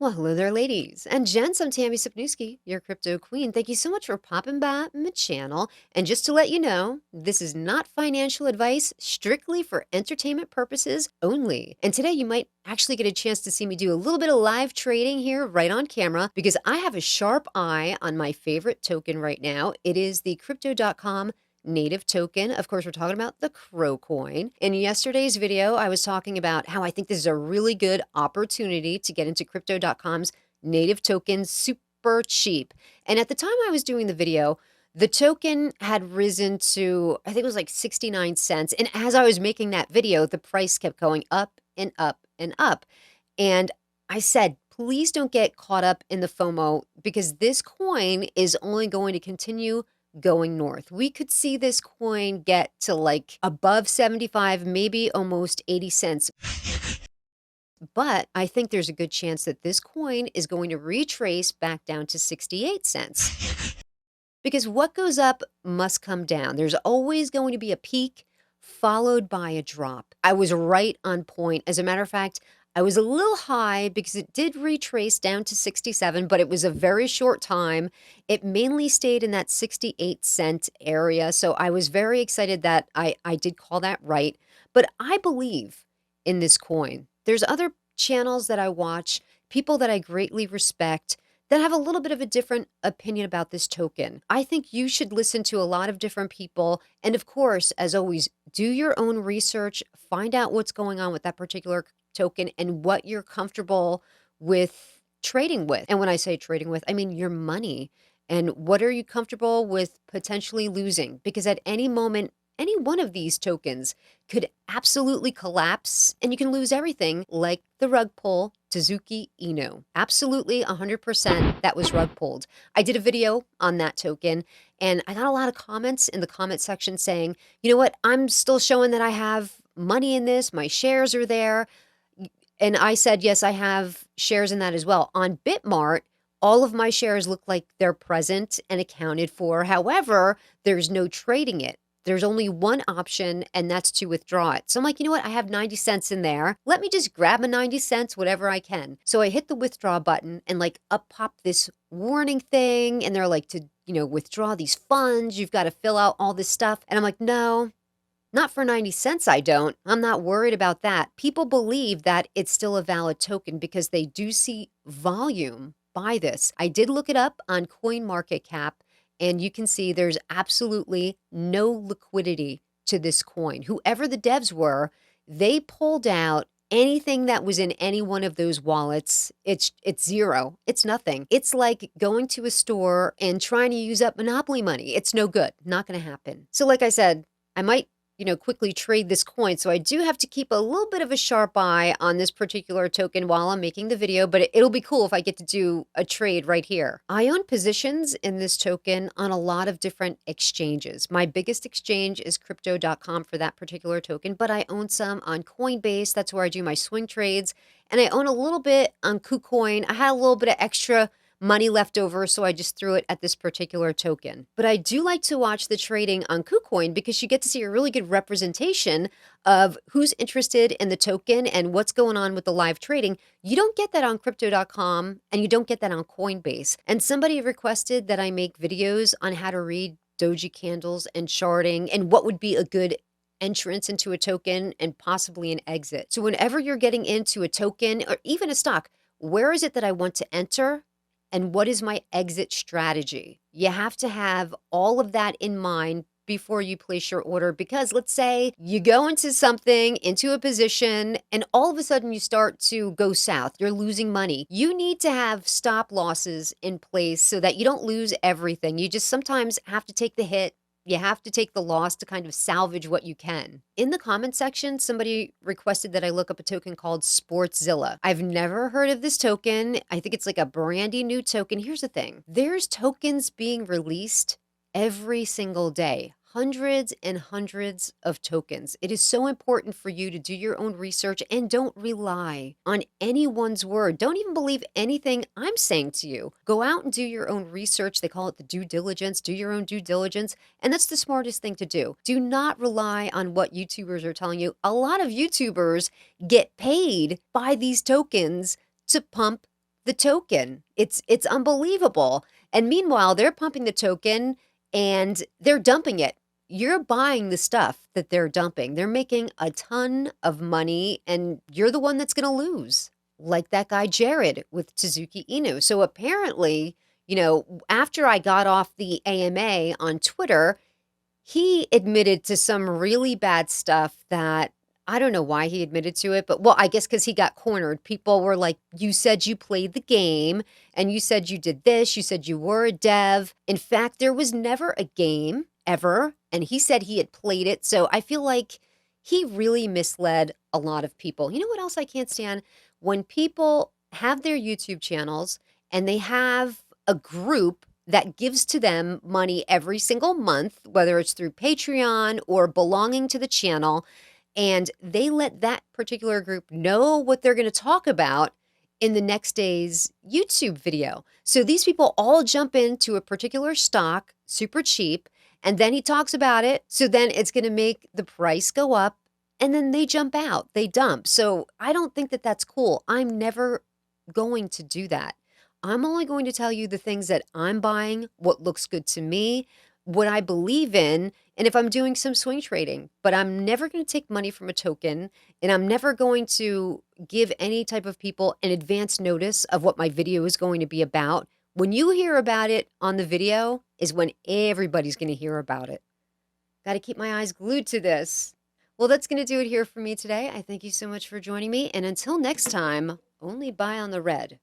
Well, hello there, ladies and gents. I'm Tammy Sipniewski, your crypto queen. Thank you so much for popping by my channel. And just to let you know, this is not financial advice, strictly for entertainment purposes only. And today you might actually get a chance to see me do a little bit of live trading here right on camera because I have a sharp eye on my favorite token right now. It is the Crypto.com native token. Of course, we're talking about the Crow coin. In yesterday's video, I was talking about how I think this is a really good opportunity to get into Crypto.com's native token super cheap. And at the time I was doing the video, the token had risen to, I think it was like 69 cents. And as I was making that video, the price kept going up and up and up. And I said, please don't get caught up in the FOMO because this coin is only going to continue going north. We could see this coin get to like above 75, maybe almost 80 cents. But I think there's a good chance that this coin is going to retrace back down to 68 cents. Because what goes up must come down. There's always going to be a peak followed by a drop. I was right on point. As a matter of fact, I was a little high because it did retrace down to 67, but it was a very short time. It mainly stayed in that 68-cent area. So I was very excited that I did call that right. But I believe in this coin. There's other channels that I watch, people that I greatly respect that have a little bit of a different opinion about this token. I think you should listen to a lot of different people. And of course, as always, do your own research, find out what's going on with that particular token and what you're comfortable with trading with. And when I say trading with, I mean your money. And what are you comfortable with potentially losing? Because at any moment, any one of these tokens could absolutely collapse and you can lose everything, like the rug pull Suzuki Inu. Absolutely 100% that was rug pulled. I did a video on that token and I got a lot of comments in the comment section saying, you know what, I'm still showing that I have money in this, my shares are there. And I said, yes, I have shares in that as well. On Bitmart, all of my shares look like they're present and accounted for. However, there's no trading it. There's only one option, and that's to withdraw it. So I'm like, you know what? I have 90 cents in there. Let me just grab a 90 cents, whatever I can. So I hit the withdraw button and like up popped this warning thing. And they're like, to withdraw these funds, you've got to fill out all this stuff. And I'm like, no, not for 90 cents, I don't. I'm not worried about that. People believe that it's still a valid token because they do see volume by this. I did look it up on CoinMarketCap, and you can see there's absolutely no liquidity to this coin. Whoever the devs were, they pulled out anything that was in any one of those wallets. It's zero. It's nothing. It's like going to a store and trying to use up Monopoly money. It's no good. Not going to happen. So like I said, I might quickly trade this coin. So I do have to keep a little bit of a sharp eye on this particular token while I'm making the video, but it'll be cool if I get to do a trade right here. I own positions in this token on a lot of different exchanges. My biggest exchange is crypto.com for that particular token, but I own some on Coinbase. That's where I do my swing trades. And I own a little bit on KuCoin. I had a little bit of extra money left over, so I just threw it at this particular token. But I do like to watch the trading on KuCoin because you get to see a really good representation of who's interested in the token and what's going on with the live trading. You don't get that on crypto.com and you don't get that on Coinbase. And somebody requested that I make videos on how to read doji candles and charting and what would be a good entrance into a token and possibly an exit. So whenever you're getting into a token or even a stock, where is it that I want to enter? And what is my exit strategy? You have to have all of that in mind before you place your order because let's say you go into something, into a position, and all of a sudden you start to go south. You're losing money. You need to have stop losses in place so that you don't lose everything. You just sometimes have to take the hit. You have to take the loss to kind of salvage what you can. In the comment section, somebody requested that I look up a token called Sportszilla. I've never heard of this token. I think it's like a brandy new token. Here's the thing. There's tokens being released every single day. Hundreds and hundreds of tokens. It is so important for you to do your own research and don't rely on anyone's word. Don't even believe anything I'm saying to you. Go out and do your own research. They call it the due diligence. Do your own due diligence. And that's the smartest thing to do. Do not rely on what YouTubers are telling you. A lot of YouTubers get paid by these tokens to pump the token. It's unbelievable. And meanwhile, they're pumping the token and they're dumping it. You're buying the stuff that they're dumping. They're making a ton of money and you're the one that's going to lose. Like that guy Jared with Suzuki Inu. So apparently, after I got off the AMA on Twitter, he admitted to some really bad stuff that I don't know why he admitted to it, but well, I guess because he got cornered. People were like, you said you played the game and you said you did this. You said you were a dev. In fact, there was never a game ever. And he said he had played it. So I feel like he really misled a lot of people. You know what else I can't stand? When people have their YouTube channels and they have a group that gives to them money every single month, whether it's through Patreon or belonging to the channel, and they let that particular group know what they're going to talk about in the next day's YouTube video. So these people all jump into a particular stock super cheap, and then he talks about it. So then it's going to make the price go up, and then they jump out, they dump. So I don't think that that's cool. I'm never going to do that. I'm only going to tell you the things that I'm buying, what looks good to me, what I believe in, and if I'm doing some swing trading. But I'm never going to take money from a token, and I'm never going to give any type of people an advance notice of what my video is going to be about. When you hear about it on the video is when everybody's going to hear about it. Got to keep my eyes glued to this. Well, that's going to do it here for me today. I thank you so much for joining me. And until next time, only buy on the red.